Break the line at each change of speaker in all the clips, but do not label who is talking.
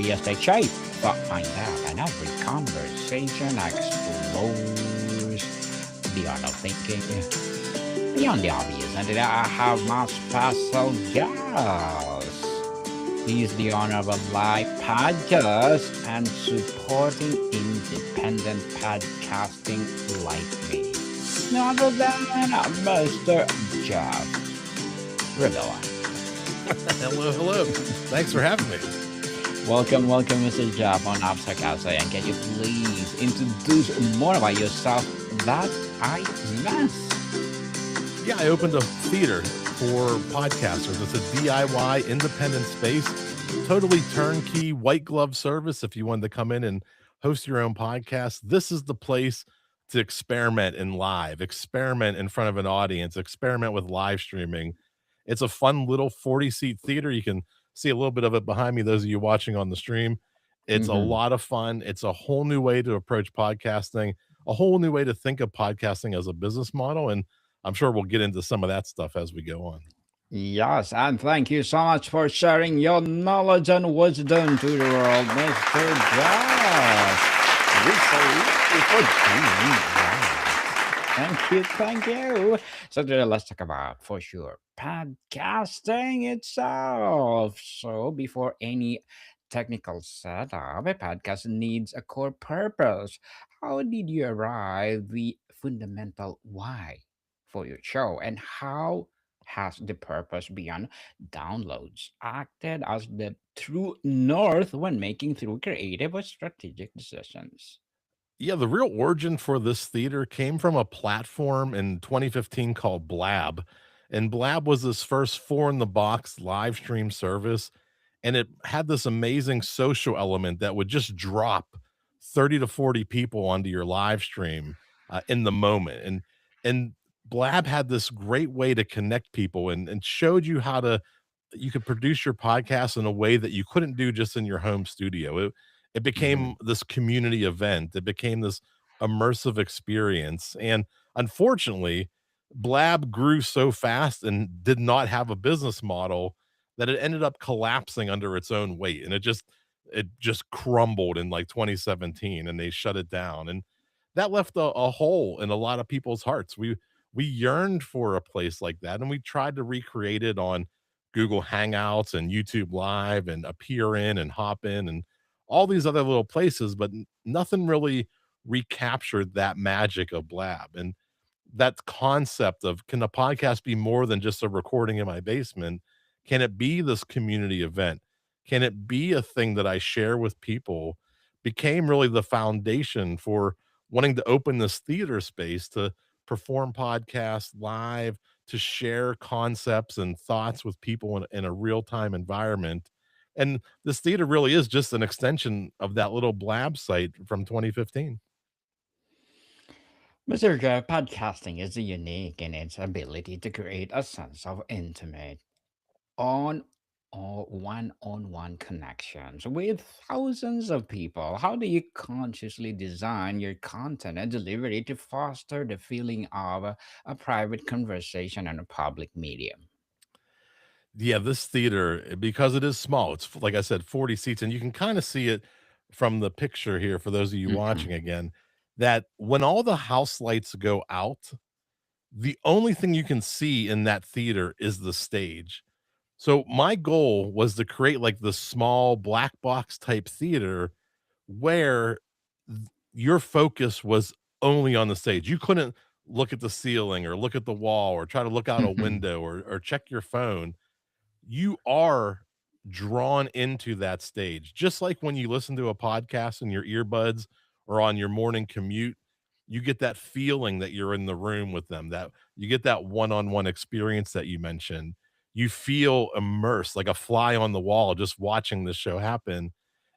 ideas take shape, thought find out, and every conversation explores beyond our thinking, beyond the obvious. And today I have my special guest. He is the owner of a live podcast and supporting independent podcasting like me. None other than Mr. Jeff Revilla.
Hello, hello. Thanks for having me.
Welcome, Mr. Jeff on Absacasa. And can you please introduce more about yourself that I missed?
Yeah, I opened a theater for podcasters. It's a DIY independent space, totally turnkey, white glove service. If you wanted to come in and host your own podcast, this is the place to experiment in live, experiment in front of an audience, experiment with live streaming. It's a fun little 40-seat theater. You can see a little bit of it behind me, those of you watching on the stream. It's a lot of fun. It's a whole new way to approach podcasting, a whole new way to think of podcasting as a business model. And I'm sure we'll get into some of that stuff as we go on.
Yes, and thank you so much for sharing your knowledge and wisdom to the world, Mr. Jeff. We salute you for doing that. Thank you. So today let's talk about, for sure, podcasting itself. So before any technical setup, a podcast needs a core purpose. How did you arrive the fundamental why for your show, and how has the purpose beyond downloads acted as the true north when making through creative or strategic decisions?
Yeah, the real origin for this theater came from a platform in 2015 called Blab. And Blab was this first four in the box live stream service. And it had this amazing social element that would just drop 30 to 40 people onto your live stream in the moment. And Blab had this great way to connect people and showed you how to you could produce your podcast in a way that you couldn't do just in your home studio. It
Mhm.
became this community event. It became this immersive experience. And unfortunately, Blab grew so fast and did not have a business model that it ended up collapsing under its own weight. And it just crumbled in like 2017 and they shut it down. And that left a hole in a lot of people's hearts. We yearned for a place like that and we tried to recreate it on Google Hangouts and YouTube Live and Appear In and Hop In and all these other little places, but nothing really recaptured that magic of Blab. And that concept of, can a podcast be more than just a recording in my basement? Can it be this community event? Can it be a thing that I share with people? Became really the foundation for wanting to open this theater space to perform podcasts live, to share concepts and thoughts with people in a real-time environment. And this theater really is just an extension of that little Blab site from 2015.
Mr. Joe, podcasting is unique in its ability to create a sense of intimate on or one-on-one connections with thousands of people. How do you consciously design your content and delivery to foster the feeling of a private conversation in a public medium?
Yeah, this theater, because it is small, it's like I said, 40 seats, and you can kind of see it from the picture here for those of you
Mhm.
watching again, that when all the house lights go out, the only thing you can see in that theater is the stage. So my goal was to create like the small black box type theater where your focus was only on the stage. You couldn't look at the ceiling or look at the wall or try to look out a window or check your phone. You are drawn into that stage. Just like when you listen to a podcast in your earbuds or on your morning commute, you get that feeling that you're in the room with them, that you get that one-on-one experience that you mentioned. You feel immersed like a fly on the wall just watching this show happen.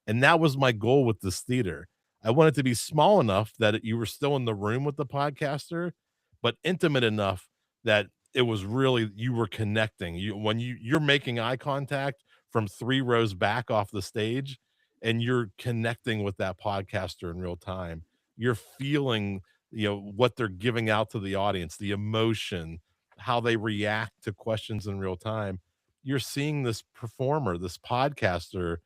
And that was my goal with this theater. I want it to be small enough that you were still in the room with the podcaster, but intimate enough that it was really you were connecting. You're making eye contact from 3 rows back off the stage and you're connecting with that podcaster in real time. You're feeling, what they're giving out to the audience, the emotion, how they react to questions in real time. You're seeing this performer, this podcaster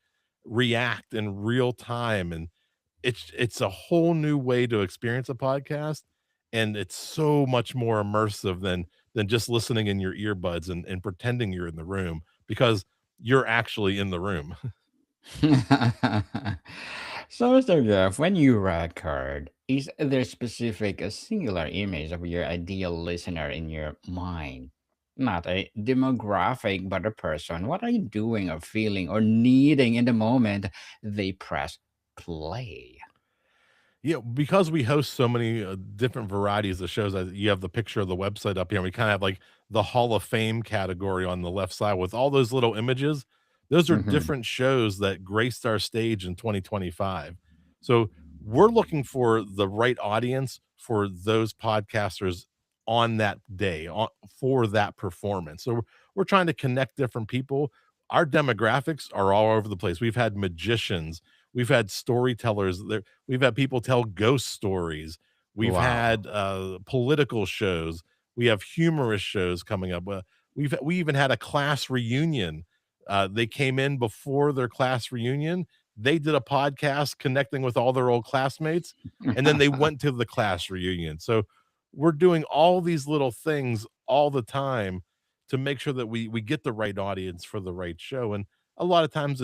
react in real time, and it's a whole new way to experience a podcast, and it's so much more immersive than just listening in your earbuds and pretending you're in the room, because you're actually in the room.
So, Mr. Jeff, when you record, is there specific a singular image of your ideal listener in your mind? Not a demographic, but a person. What are you doing or feeling or needing in the moment they press play?
Yeah, because we host so many different varieties of shows. You have the picture of the website up here. And we kind of have like the Hall of Fame category on the left side with all those little images. Those are
Hmm.
different shows that graced our stage in 2025. So we're looking for the right audience for those podcasters on that day for that performance. So we're trying to connect different people. Our demographics are all over the place. We've had magicians, we've had storytellers. We've had people tell ghost stories. We've
Wow.
had political shows. We have humorous shows coming up. We even had a class reunion. They came in before their class reunion. They did a podcast connecting with all their old classmates, and then they went to the class reunion. So we're doing all these little things all the time to make sure that we get the right audience for the right show. And a lot of times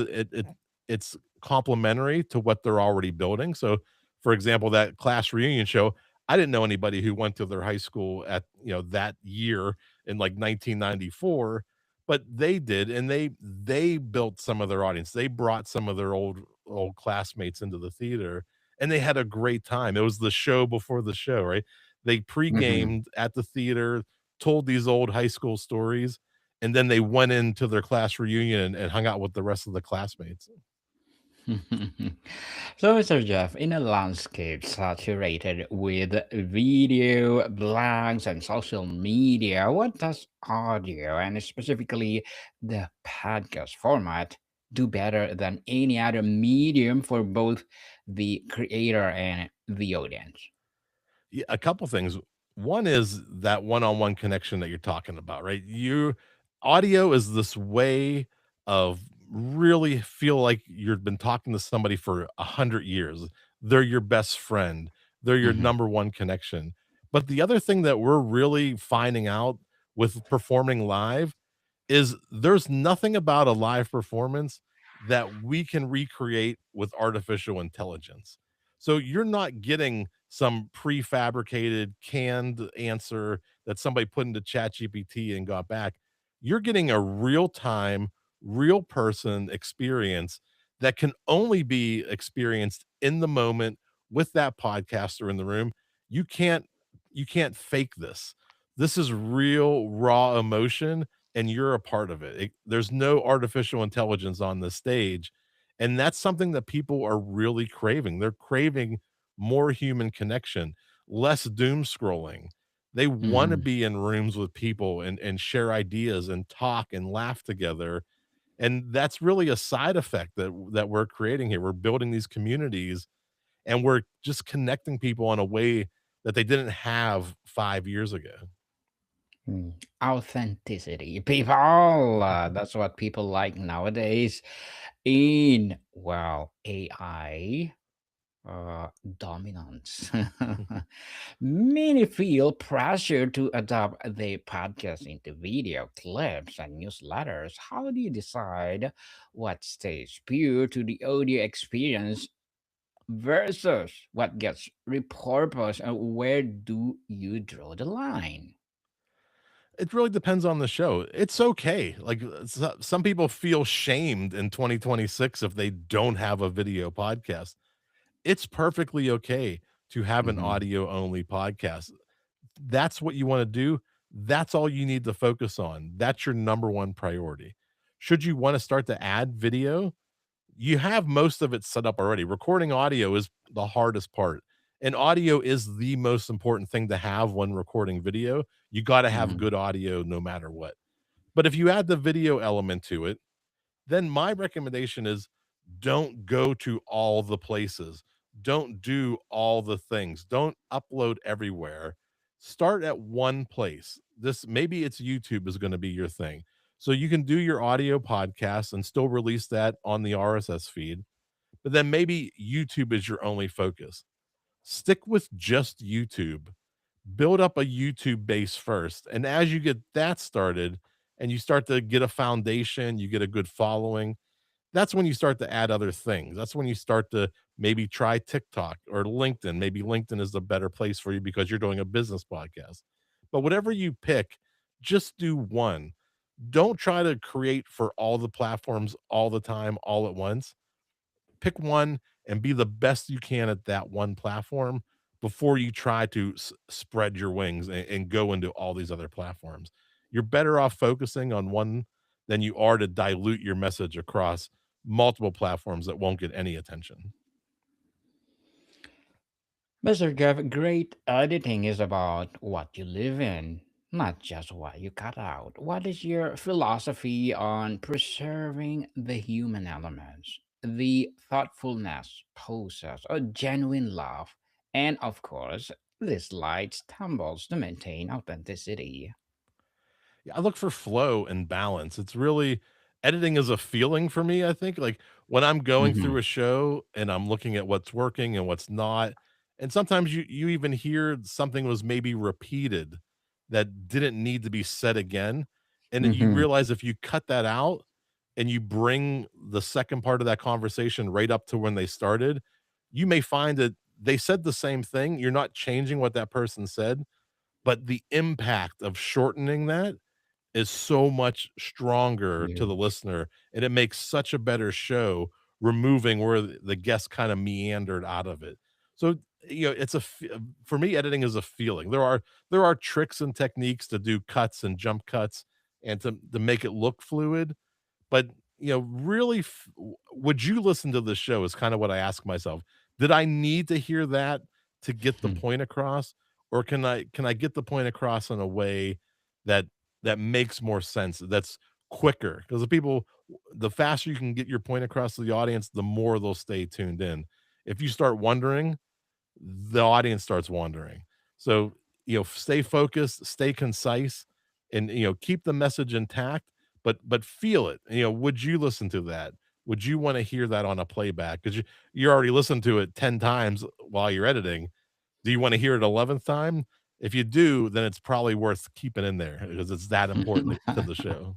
it's complementary to what they're already building. So, for example, that class reunion show, I didn't know anybody who went to their high school at, that year in like 1994, but they did, and they built some of their audience. They brought some of their old classmates into the theater, and they had a great time. It was the show before the show, right? They
Mhm.
pre-gamed at the theater, told these old high school stories, and then they went into their class reunion and hung out with the rest of the classmates.
So, Mr. Jeff, in a landscape saturated with video, blogs, and social media, what does audio and specifically the podcast format do better than any other medium for both the creator and the audience?
Yeah, a couple things. One is that one-on-one connection that you're talking about, right? You Audio is this way of really feel like you've been talking to somebody for 100 years. They're your best friend. They're your
Hmm.
number one connection. But the other thing that we're really finding out with performing live is there's nothing about a live performance that we can recreate with artificial intelligence. So you're not getting some prefabricated canned answer that somebody put into ChatGPT and got back. You're getting a real time, real person experience that can only be experienced in the moment with that podcaster in the room. You can't you can't fake this. This is real raw emotion, and you're a part of it. There's no artificial intelligence on the stage, and that's something that people are really craving. They're craving more human connection, less doom scrolling. They want to
Hmm.
be in rooms with people and share ideas and talk and laugh together. And that's really a side effect that we're creating here. We're building these communities, and we're just connecting people in a way that they didn't have 5 years ago.
Mm. Authenticity. People, that's what people like nowadays. In, well, AI dominance. Many feel pressure to adapt their podcast into video clips and newsletters. How do you decide what stays pure to the audio experience versus what gets repurposed, and where do you draw the line?
It really depends on the show. It's okay. Like, some people feel shamed in 2026 if they don't have a video podcast. It's perfectly okay to have an
Mhm.
audio only podcast. That's what you wanna do. That's all you need to focus on. That's your number one priority. Should you wanna start to add video, you have most of it set up already. Recording audio is the hardest part, and audio is the most important thing to have when recording video. You gotta have
Mhm.
good audio no matter what. But if you add the video element to it, then my recommendation is don't go to all the places. Don't do all the things. Don't upload everywhere. Start at one place. This Maybe it's YouTube is going to be your thing. So you can do your audio podcast and still release that on the RSS feed, but then maybe YouTube is your only focus. Stick with just YouTube. Build up a YouTube base first. And as you get that started and you start to get a foundation, you get a good following, that's when you start to add other things. That's when you start to maybe try TikTok or LinkedIn. Maybe LinkedIn is the better place for you because you're doing a business podcast. But whatever you pick, just do one. Don't try to create for all the platforms all the time, all at once. Pick one and be the best you can at that one platform before you try to spread your wings and go into all these other platforms. You're better off focusing on one than you are to dilute your message across multiple platforms that won't get any attention.
Mr. Jeff, great editing is about what you live in, not just what you cut out. What is your philosophy on preserving the human elements, the thoughtfulness, poses, a genuine laugh, and of course, the slight stumbles to maintain authenticity?
Yeah, I look for flow and balance. It's really editing is a feeling for me, I think. Like when I'm going through
Hmm.
a show and I'm looking at what's working and what's not, and sometimes you even hear something was maybe repeated that didn't need to be said again. And then you
Hmm.
realize if you cut that out and you bring the second part of that conversation right up to when they started, you may find that they said the same thing. You're not changing what that person said, but the impact of shortening that is so much stronger to the
Huge.
listener, and it makes such a better show removing where the guest kinda meandered out of it. So, it's for me, editing is a feeling. There are tricks and techniques to do cuts and jump cuts and to make it look fluid, but, really would you listen to the show is kinda what I ask myself. Did I need to hear that to get the point across, or can I get the point across in a way that that makes more sense, that's quicker? Because the faster you can get your point across to the audience, the more they'll stay tuned in. If you start wondering, the audience starts wandering. So, stay focused, stay concise, and keep the message intact, but feel it. Would you listen to that? Would you want to hear that on a playback? Because you already listened to it 10 times while you're editing. Do you want to hear it 11th time? If you do, then it's probably worth keeping in there because it's that important to the show.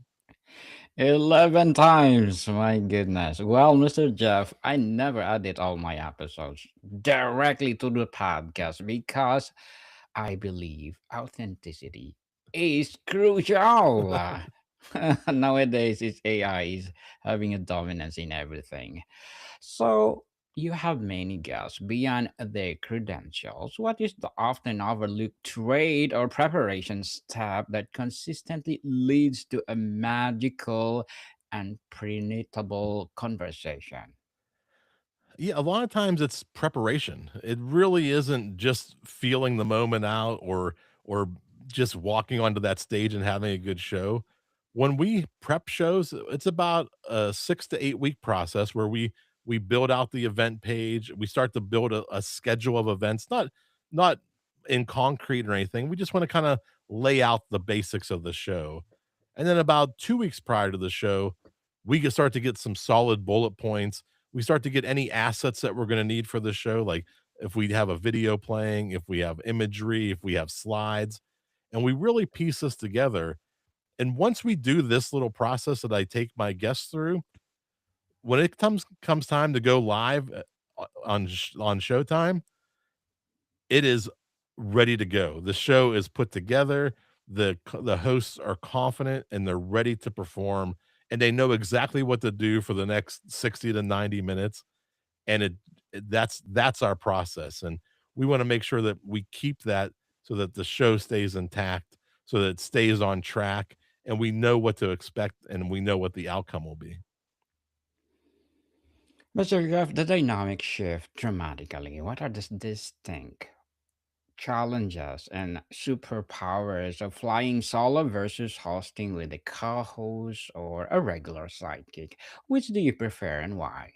11 times, my goodness. Well, Mr. Jeff, I never edit all my episodes directly to the podcast because I believe authenticity is crucial. Nowadays, it's AI is having a dominance in everything. So you have many guests beyond their credentials. What is the often overlooked trait or preparation step that consistently leads to a magical and predictable conversation?
Yeah, a lot of times it's preparation. It really isn't just feeling the moment out or just walking onto that stage and having a good show. When we prep shows, it's about a 6 to 8 week process where we build out the event page. We start to build a schedule of events, not in concrete or anything. We just want to kind of lay out the basics of the show. And then about 2 weeks prior to the show, we can start to get some solid bullet points. We start to get any assets that we're gonna need for the show, like if we have a video playing, if we have imagery, if we have slides, and we really piece this together. And once we do this little process that I take my guests through, when it comes time to go live, on Showtime, it is ready to go. The show is put together, the hosts are confident, and they're ready to perform, and they know exactly what to do for the next 60 to 90 minutes, and that's our process, and we wanna make sure that we keep that so that the show stays intact, so that it stays on track, and we know what to expect, and we know what the outcome will be.
Mr. Jeff, the dynamic shift dramatically. What are the distinct challenges and superpowers of flying solo versus hosting with a co-host or a regular sidekick? Which do you prefer and why?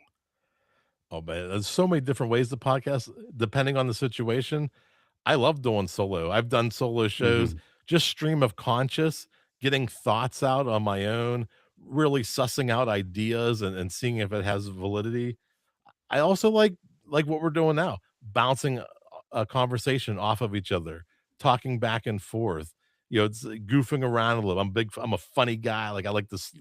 Oh, man, there's so many different ways to podcast depending on the situation. I love doing solo. I've done solo shows,
Hmm.
just stream of conscious. getting thoughts out on my own, really sussing out ideas and seeing if it has validity. I also like what we're doing now, bouncing a conversation off of each other, talking back and forth. It's goofing around a little. I'm a funny guy. Like I like this.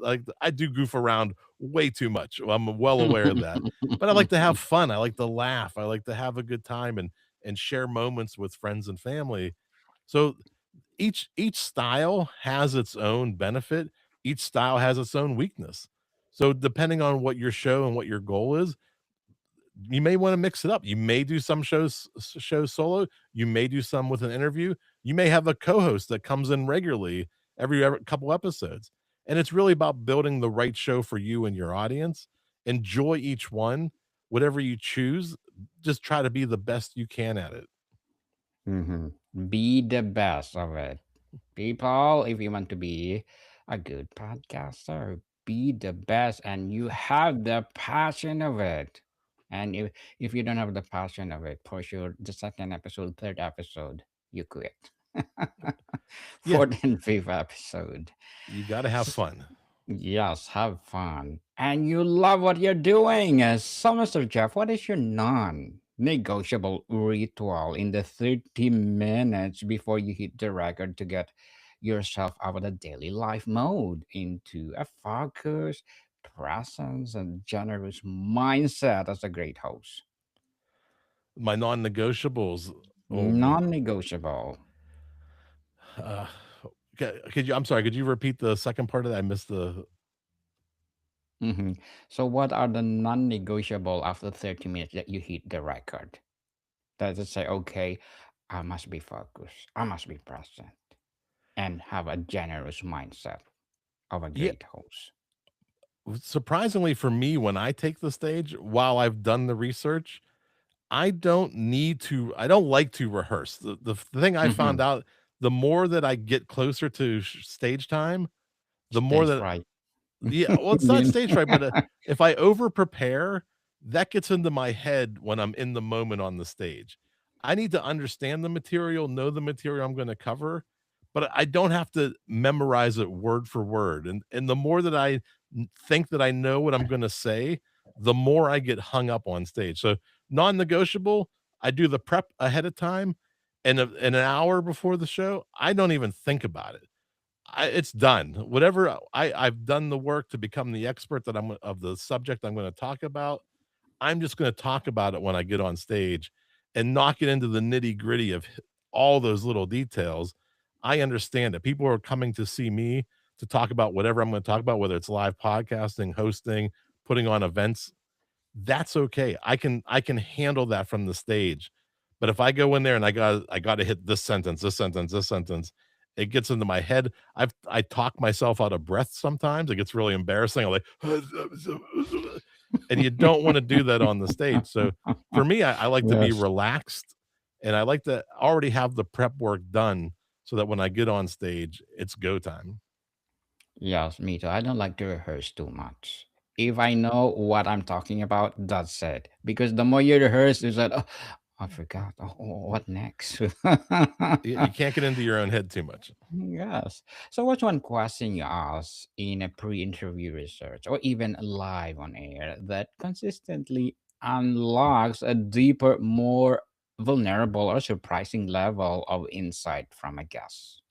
I do goof around way too much. I'm well aware of that, but I like to have fun. I like to laugh. I like to have a good time and share moments with friends and family. So each style has its own benefit. Each style has its own weakness. So depending on what your show and what your goal is, you may want to mix it up. You may do some shows solo. You may do some with an interview. You may have a co-host that comes in regularly every couple episodes. And it's really about building the right show for you and your audience. Enjoy each one, whatever you choose. Just try to be the best you can at it.
Mhm. Be the best of it. People, if you want to be a good podcaster, be the best and you have the passion of it. And if you don't have the passion of it, for sure, the second episode, third episode, you quit.
Yeah,
Fourth and fifth episode.
you got to have fun.
Yes, have fun. And you love what you're doing. So, Mr. Jeff, what is your non negotiable ritual in the 30 minutes before you hit the record to get yourself out of the daily life mode into a focus, presence, and generous mindset as a great host?
My non-negotiables. Oh my.
Non negotiable.
Uh, could you? I'm sorry. Could you repeat the second part of that? I missed the.
Hmm. So, what are the non negotiable after 30 minutes that you hit the record? That is say, okay, I must be focused, I must be present, and have a generous mindset of a
Yeah,
great host.
surprisingly for me, when I take the stage, while I've done the research, I don't like to rehearse. The thing I
Hmm.
found out, the more that I get closer to stage time, the more
Stage
that
fright.
yeah, well, it's not
You
stage fright, but, if I over prepare, that gets into my head when I'm in the moment on the stage. I need to understand the material, know the material I'm gonna cover, but I don't have to memorize it word for word, and the more that I think that I know what I'm gonna say, the more I get hung up on stage. So, non-negotiable, I do the prep ahead of time, and an hour before the show, I don't even think about it. It's done. Whatever I've done the work to become the expert that I'm of the subject I'm gonna talk about. I'm just gonna talk about it when I get on stage and not get into the nitty-gritty of all those little details. I understand it. People are coming to see me to talk about whatever I'm gonna talk about, whether it's live podcasting, hosting, putting on events. That's okay. I can handle that from the stage. But if I go in there and I gotta hit this sentence, this sentence, this sentence, it gets into my head. I talk myself out of breath sometimes. It gets really embarrassing. I'm like, and you don't want to do that on the stage. So for me, I like to be
yes,
relaxed and I like to already have the prep work done so that when I get on stage, it's go time.
yes, me too. I don't like to rehearse too much. If I know what I'm talking about, that's it. Because the more you rehearse, it's like, oh, I forgot. What next?
You can't get into your own head too much.
Yes. So, what's one question you ask in a pre interview research or even live on air that consistently unlocks a deeper, more vulnerable or surprising level of insight from a guest?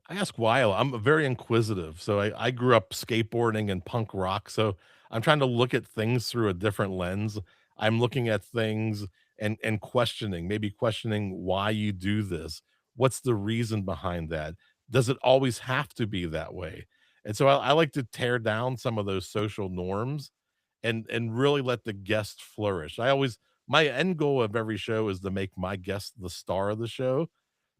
I ask why I'm very inquisitive. So I grew up skateboarding and punk rock. So I'm trying to look at things through a different lens. I'm looking at things and questioning, maybe questioning why you do this. What's the reason behind that? Does it always have to be that way? And so I like to tear down some of those social norms and really let the guest flourish. My end goal of every show is to make my guest the star of the show,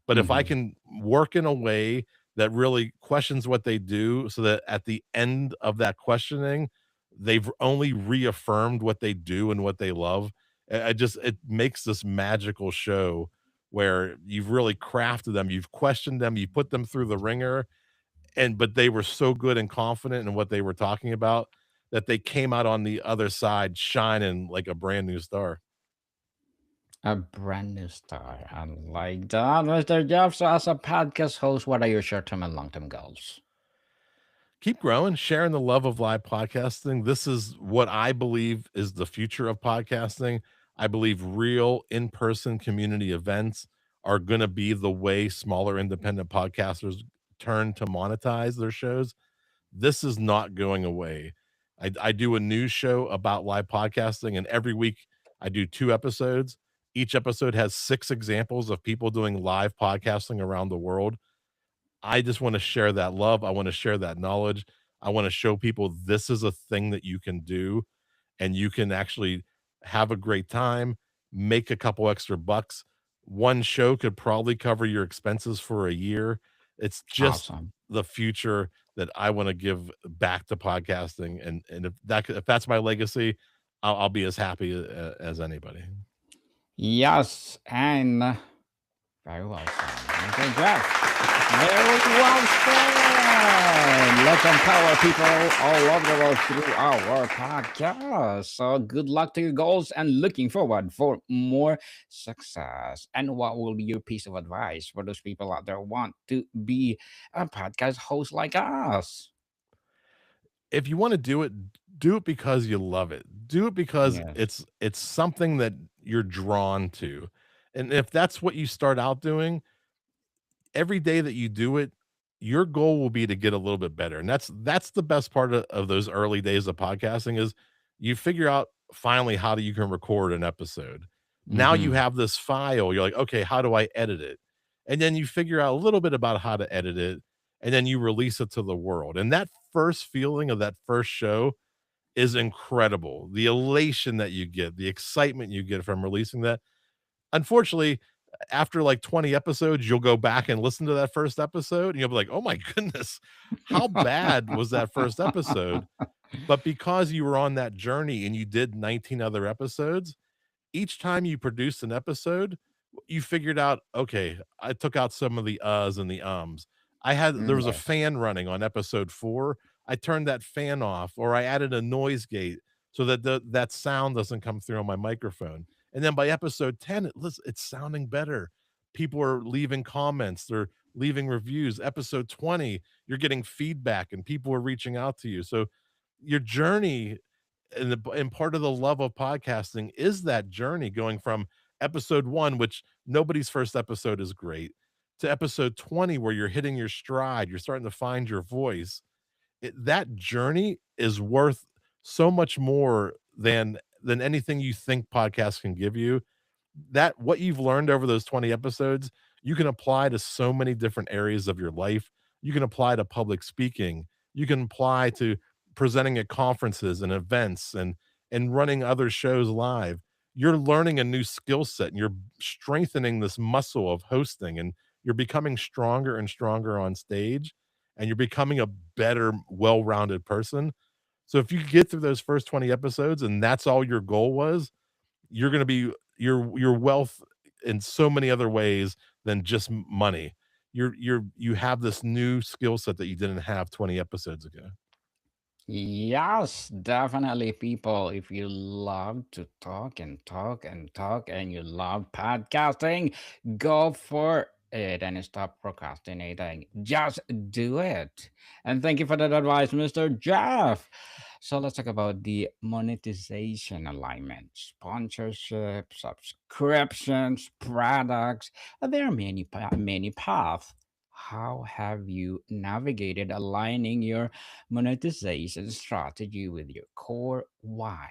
but if I
Hmm.
can work in a way that really questions what they do so that at the end of that questioning, they've only reaffirmed what they do and what they love, it makes this magical show where you've really crafted them, you've questioned them, you put them through the ringer, but they were so good and confident in what they were talking about that they came out on the other side shining like a brand new star.
A brand new star. I like that, Mr. Jeff. So, as a podcast host, what are your short term and long term goals?
Keep growing, sharing the love of live podcasting. This is what I believe is the future of podcasting. I believe real in person community events are going to be the way smaller independent podcasters turn to monetize their shows. This is not going away. I do a news show about live podcasting, and every week I do 2 episodes. Each episode has 6 examples of people doing live podcasting around the world. I just want to share that love. I want to share that knowledge. I want to show people this is a thing that you can do and you can actually have a great time, make a couple extra bucks. One show could probably cover your expenses for a year. It's just
Awesome.
the future that I want to give back to podcasting, and if that's my legacy, I'll be as happy as anybody.
Yes, and very well said, Mr. Jeff. Very well said. Let's empower people all over the world through our podcast. So, good luck to your goals and looking forward for more success. And what will be your piece of advice for those people out there who want to be a podcast host like us?
If you want to do it because you love it. Do it because
Yes.
it's something that you're drawn to. And if that's what you start out doing, every day that you do it, your goal will be to get a little bit better. And that's the best part of those early days of podcasting is you figure out finally how you can record an episode. Now you
Mm-hmm.
have this file. You're like, okay, how do I edit it? And then you figure out a little bit about how to edit it, and then you release it to the world. And that first feeling of that first show is incredible. The elation that you get, the excitement you get from releasing that. Unfortunately, after like 20 episodes, you'll go back and listen to that first episode and you'll be like, "Oh my goodness, how bad was that first episode?" But because you were on that journey and you did 19 other episodes, each time you produced an episode, you figured out, okay, I took out some of the uhs and the ums. There was a
Yes.
fan running on episode 4. I turned that fan off, or I added a noise gate so that that sound doesn't come through on my microphone. And then by episode 10, it's sounding better. People are leaving comments, they're leaving reviews. Episode 20, you're getting feedback and people are reaching out to you. So your journey and part of the love of podcasting is that journey going from episode 1, which nobody's first episode is great, to episode 20 where you're hitting your stride, you're starting to find your voice. That journey is worth so much more than anything you think podcasts can give you. That what you've learned over those 20 episodes, you can apply to so many different areas of your life. You can apply to public speaking. You can apply to presenting at conferences and events and running other shows live. You're learning a new skill set and you're strengthening this muscle of hosting, and you're becoming stronger and stronger on stage, and you're becoming a better, well-rounded person. So if you get through those first 20 episodes and that's all your goal was, you're going to be your wealth in so many other ways than just money. You have this new skill set that you didn't have 20 episodes ago.
Yes, definitely, people. If you love to talk and talk and talk and you love podcasting, go for it and stop procrastinating. Just do it. And thank you for that advice, Mr. Jeff. So let's talk about the monetization alignment, sponsorship, subscriptions, products. There are many paths. How have you navigated aligning your monetization strategy with your core why?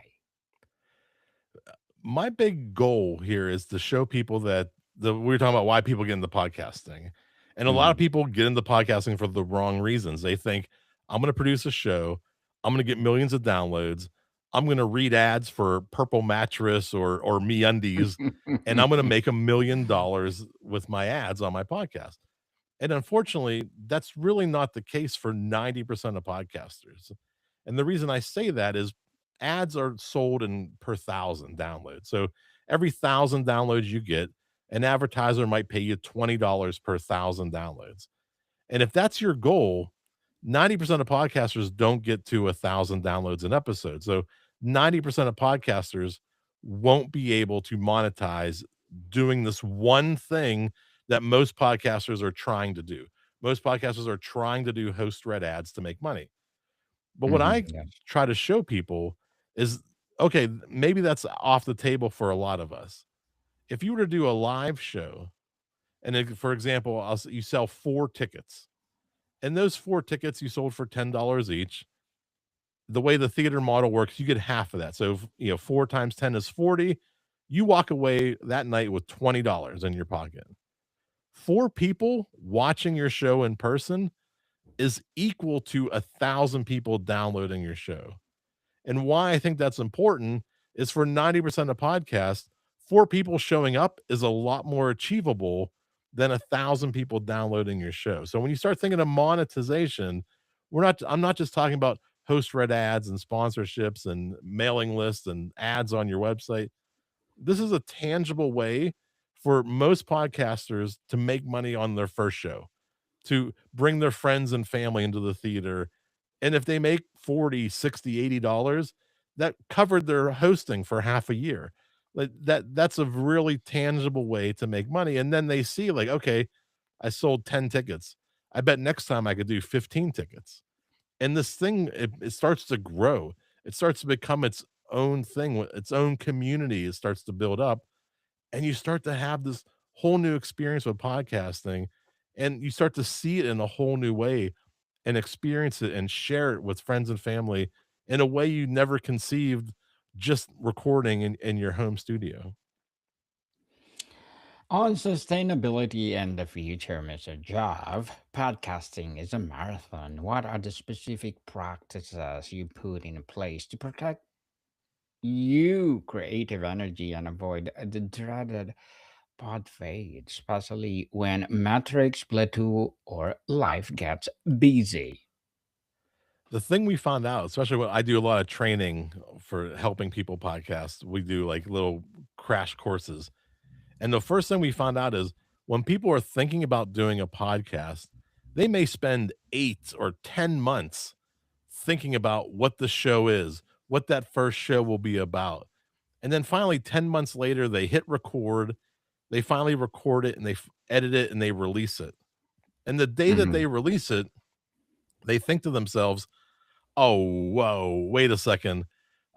My big goal here is to show people that we were talking about why people get into podcasting. And a lot of
Mm.
people get into podcasting for the wrong reasons. They think, I'm going to produce a show, I'm going to get millions of downloads, I'm going to read ads for Purple Mattress or Me Undies, and I'm going to make $1 million with my ads on my podcast. And unfortunately, that's really not the case for 90% of podcasters. And the reason I say that is ads are sold in per thousand downloads. So every thousand downloads you get, an advertiser might pay you $20 per thousand downloads. And if that's your goal, 90% of podcasters don't get to 1,000 downloads an episode. So 90% of podcasters won't be able to monetize doing this one thing that most podcasters are trying to do. Most podcasters are trying to do host read ads to make money. But what I
Yes.
try to show people is, okay, maybe that's off the table for a lot of us. If you were to do a live show, and if, for example, you sell 4 tickets, and those 4 tickets you sold for $10 each, the way the theater model works, you get half of that. So, 4 times 10 is 40. You walk away that night with $20 in your pocket. 4 people watching your show in person is equal to 1,000 people downloading your show. And why I think that's important is for 90% of podcasts, 4 people showing up is a lot more achievable than 1,000 people downloading your show. So when you start thinking of monetization, I'm not just talking about host read ads and sponsorships and mailing lists and ads on your website. This is a tangible way for most podcasters to make money on their first show, to bring their friends and family into the theater. And if they make 40, 60, $80, that covered their hosting for half a year. Like that's a really tangible way to make money. And then they see, like, okay, I sold 10 tickets. I bet next time I could do 15 tickets. And this thing, it starts to grow. It starts to become its own thing, its own community. It starts to build up, and you start to have this whole new experience with podcasting, and you start to see it in a whole new way and experience it and share it with friends and family in a way you never conceived, just recording in your home studio.
On sustainability and the future, Mr. Jeff, podcasting is a marathon. What are the specific practices you put in place to protect you creative energy and avoid the dreaded pod fade, especially when metrics plateau or life gets busy?
The thing we found out, especially when I do a lot of training for helping people podcast, we do like little crash courses. And the first thing we found out is when people are thinking about doing a podcast, they may spend 8 or 10 months thinking about what the show is, what that first show will be about. And then finally, 10 months later, they hit record, they finally record it and they edit it and they release it. And the day that
Mhm.
they release it, they think to themselves, oh, whoa, wait a second.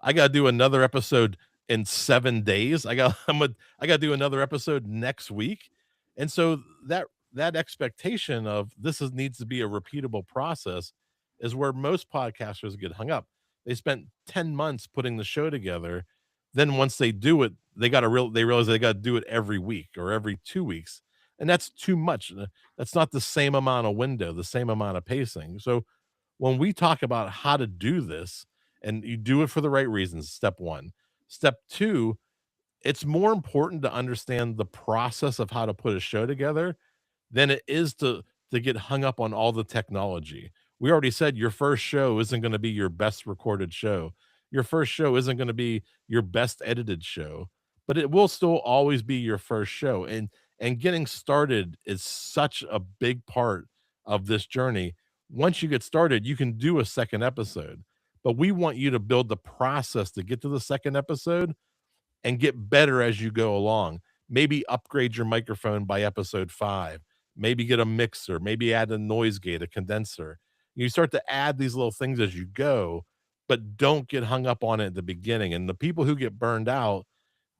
I gotta do another episode in 7 days. I gotta do another episode next week. And so that expectation of needs to be a repeatable process is where most podcasters get hung up. They spent 10 months putting the show together. Then once they do it, they realize they gotta do it every week or every 2 weeks. And that's too much. That's not the same amount of window, the same amount of pacing. So when we talk about how to do this, and you do it for the right reasons, step one. Step two, it's more important to understand the process of how to put a show together than it is to get hung up on all the technology. We already said your first show isn't going to be your best recorded show. Your first show isn't going to be your best edited show, but it will still always be your first show. And getting started is such a big part of this journey. Once you get started, you can do a second episode, but we want you to build the process to get to the second episode and get better as you go along. Maybe upgrade your microphone by episode 5. Maybe get a mixer, maybe add a noise gate, a condenser. You start to add these little things as you go, but don't get hung up on it at the beginning. And the people who get burned out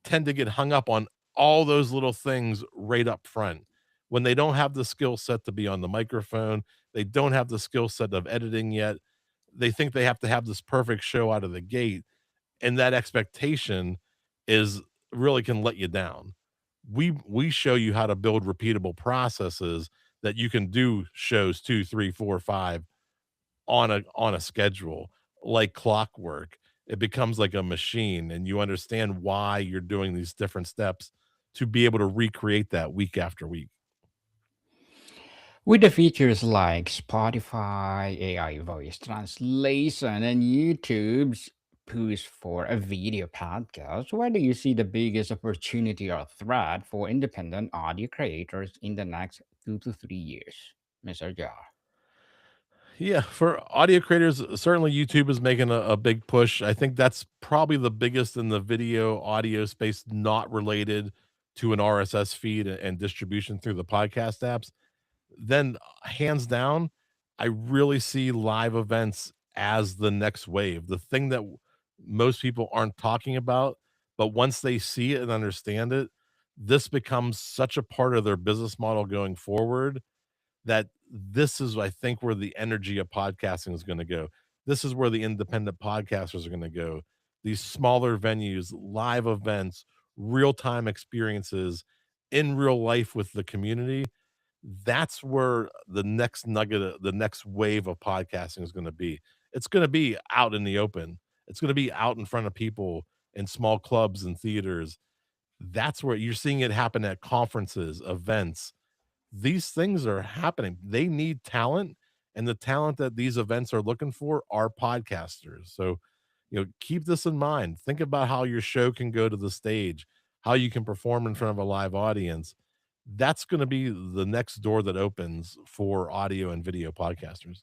tend to get hung up on all those little things right up front. When they don't have the skill set to be on the microphone, they don't have the skill set of editing yet. They think they have to have this perfect show out of the gate, and that expectation is really can let you down. We show you how to build repeatable processes that you can do shows 2, 3, 4, 5 on a schedule like clockwork. It becomes like a machine, and you understand why you're doing these different steps to be able to recreate that week after week.
With the features like Spotify, AI voice translation, and YouTube's push for a video podcast, where do you see the biggest opportunity or threat for independent audio creators in the next 2 to 3 years, Mr. Jar?
Yeah, for audio creators, certainly YouTube is making a big push. I think that's probably the biggest in the video audio space, not related to an RSS feed and distribution through the podcast apps, then hands down, I really see live events as the next wave. The thing that most people aren't talking about, but once they see it and understand it, this becomes such a part of their business model going forward that this is, I think, where the energy of podcasting is going to go. This is where the independent podcasters are going to go. These smaller venues, live events, real time experiences in real life with the community. That's where the next nugget, the next wave of podcasting is going to be. It's going to be out in the open. It's going to be out in front of people in small clubs and theaters. That's where you're seeing it happen at conferences, events. These things are happening. They need talent, and the talent that these events are looking for are podcasters. So, keep this in mind. Think about how your show can go to the stage, how you can perform in front of a live audience. That's going to be the next door that opens for audio and video podcasters.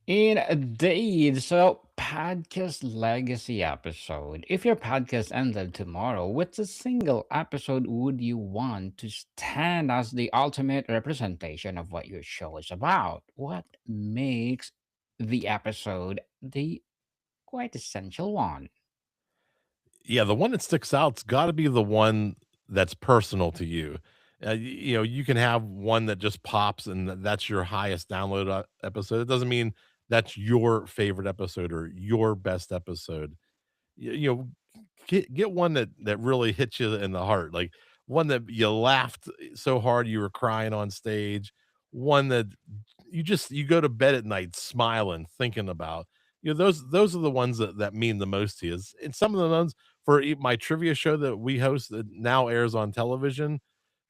Indeed. So, podcast legacy episode. If your podcast ended tomorrow, which a single episode would you want to stand as the ultimate representation of what your show is about? What makes the episode the quite essential one?
Yeah, the one that sticks out's gotta be the one that's personal to you. You can have one that just pops and that's your highest download episode. It doesn't mean that's your favorite episode or your best episode. You know, get one that really hits you in the heart, like one that you laughed so hard you were crying on stage, one that you go to bed at night smiling, thinking about. Those are the ones that mean the most to you. And some of the ones for my trivia show that we host that now airs on television,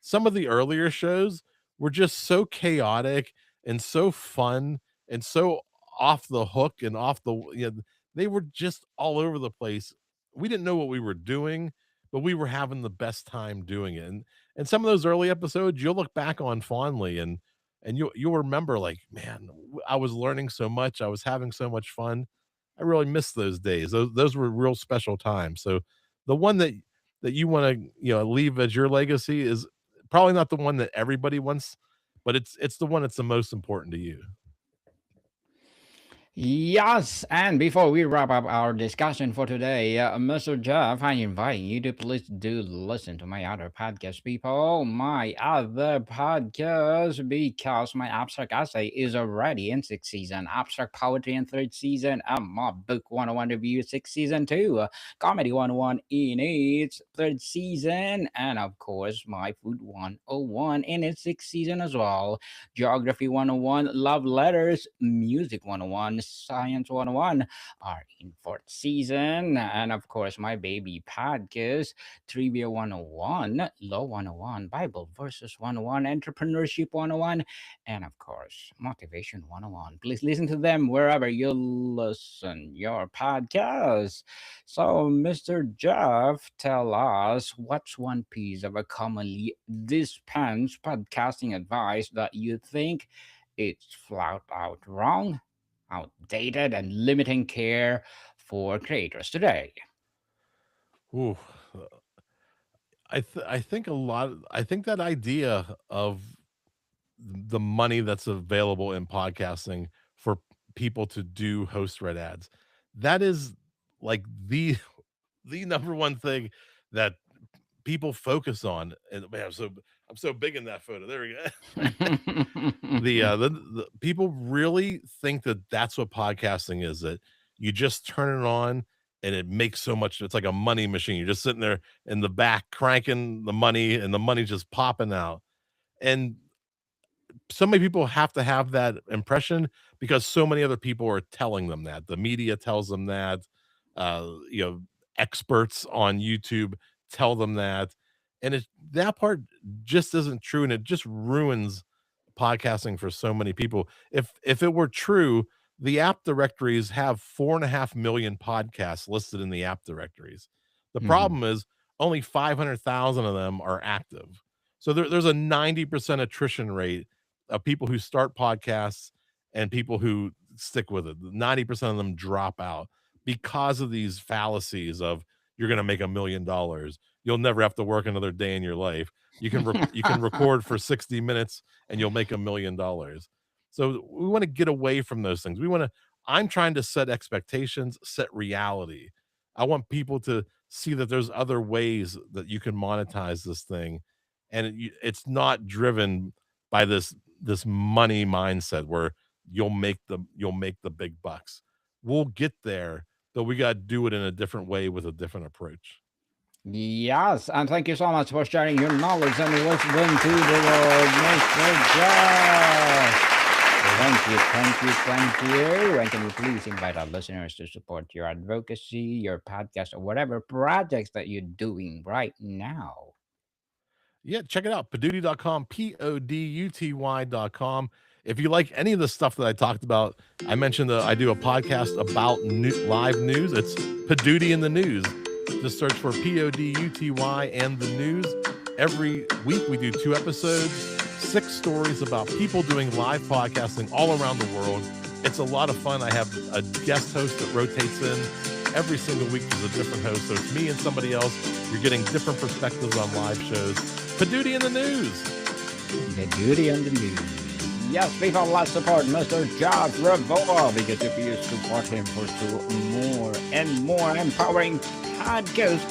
some of the earlier shows were just so chaotic and so fun and so off the hook and off the they were just all over the place. We didn't know what we were doing, but we were having the best time doing it. And some of those early episodes you'll look back on fondly and you'll remember like, man, I was learning so much, I was having so much fun. I really miss those days. Those were real special times. So the one that you want to leave as your legacy is probably not the one that everybody wants, but it's the one that's the most important to you.
Yes, and before we wrap up our discussion for today, Mr. Jeff, I invite you to please do listen to my other podcast, people. My other podcast, because my abstract essay is already in sixth season, abstract poetry in third season, my book 101 review sixth season too, comedy 101 in its third season, and of course my food 101 in its sixth season as well. Geography 101, Love Letters, Music 101, Science 101 are in fourth season. And of course, my baby podcast, Trivia 101, Law 101, Bible Verses 101, Entrepreneurship 101, and of course, Motivation 101. Please listen to them wherever you listen your podcast. So, Mr. Jeff, tell us what's one piece of a commonly dispensed podcasting advice that you think it's flat out wrong, outdated, and limiting care for creators today?
Ooh, I think that idea of the money that's available in podcasting for people to do host read ads, that is like the number one thing that people focus on. And man, I'm so big in that photo. There we go. The people really think that that's what podcasting is, that you just turn it on and it makes so much. It's like a money machine. You're just sitting there in the back cranking the money and the money just popping out. And so many people have to have that impression because so many other people are telling them that. The media tells them that. You know, experts on YouTube tell them that, and that part just isn't true, and it just ruins podcasting for so many people. If it were true, the app directories have 4.5 million podcasts listed in the app directories. The
Mhm.
problem is only 500,000 of them are active. So there's a 90% attrition rate of people who start podcasts and people who stick with it. 90% of them drop out because of these fallacies of you're going to make $1 million. You'll never have to work another day in your life. You can record for 60 minutes and you'll make $1 million. So we want to get away from those things. I'm trying to set expectations, set reality. I want people to see that there's other ways that you can monetize this thing, and it's not driven by this money mindset where you'll make the big bucks. We'll get there, but we got to do it in a different way with a different approach.
Yes, and thank you so much for sharing your knowledge and wisdom to the world, Mr. Jeff. Thank you. And can you please invite our listeners to support your advocacy, your podcast, or whatever projects that you're doing right now?
Yeah, check it out. Poduty.com, Poduty.com. If you like any of the stuff that I talked about, I mentioned that I do a podcast about live news. It's Poduty in the News. Just search for Poduty and the news. Every week we do 2 episodes, 6 stories about people doing live podcasting all around the world. It's a lot of fun. I have a guest host that rotates in. Every single week there's a different host. So it's me and somebody else. You're getting different perspectives on live shows. Poduty in the News.
Poduty in the News. Yes, people, let's support Mr. Jeff Revilla, because if you support him for 2 more and more empowering podcasts,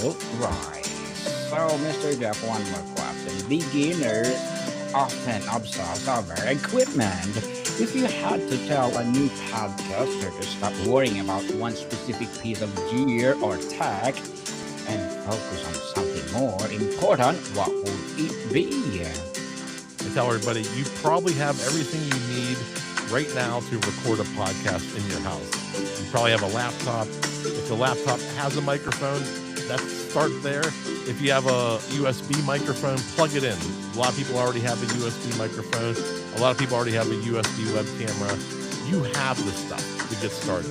will rise. So, Mr. Jeff, one more question. Beginners often obsess over equipment. If you had to tell a new podcaster to stop worrying about one specific piece of gear or tech and focus on something more important, what would it be?
I tell everybody, you probably have everything you need right now to record a podcast in your house. You probably have a laptop. If the laptop has a microphone, start there. If you have a USB microphone, plug it in. A lot of people already have a USB microphone. A lot of people already have a USB web camera. You have the stuff to get started.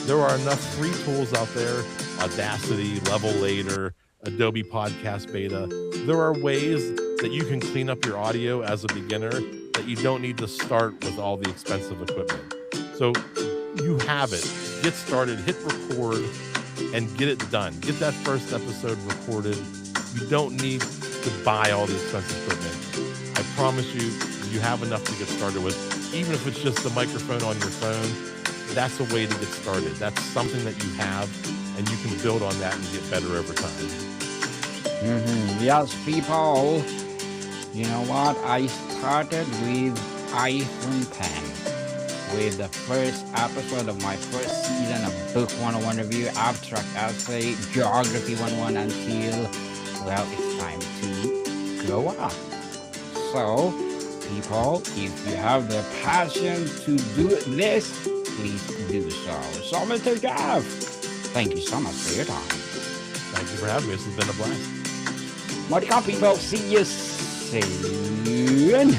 There are enough free tools out there, Audacity, Levelator, Adobe Podcast Beta. There are ways that you can clean up your audio as a beginner that you don't need to start with all the expensive equipment. So you have it. Get started, hit record, and get it done. Get that first episode recorded. You don't need to buy all the expensive equipment. I promise you, you have enough to get started with. Even if it's just the microphone on your phone, that's a way to get started. That's something that you have, and you can build on that and get better over time.
Yes, people. You know what? I started with iPhone 10. With the first episode of my first season of Book 101 Review, Abstract Essay, Geography 101, until, well, it's time to grow up. So, people, if you have the passion to do this, please do so. So, Mr. Jeff, thank you so much for your time.
Thank you for having me. This has been a blast.
More to come, people. See you soon.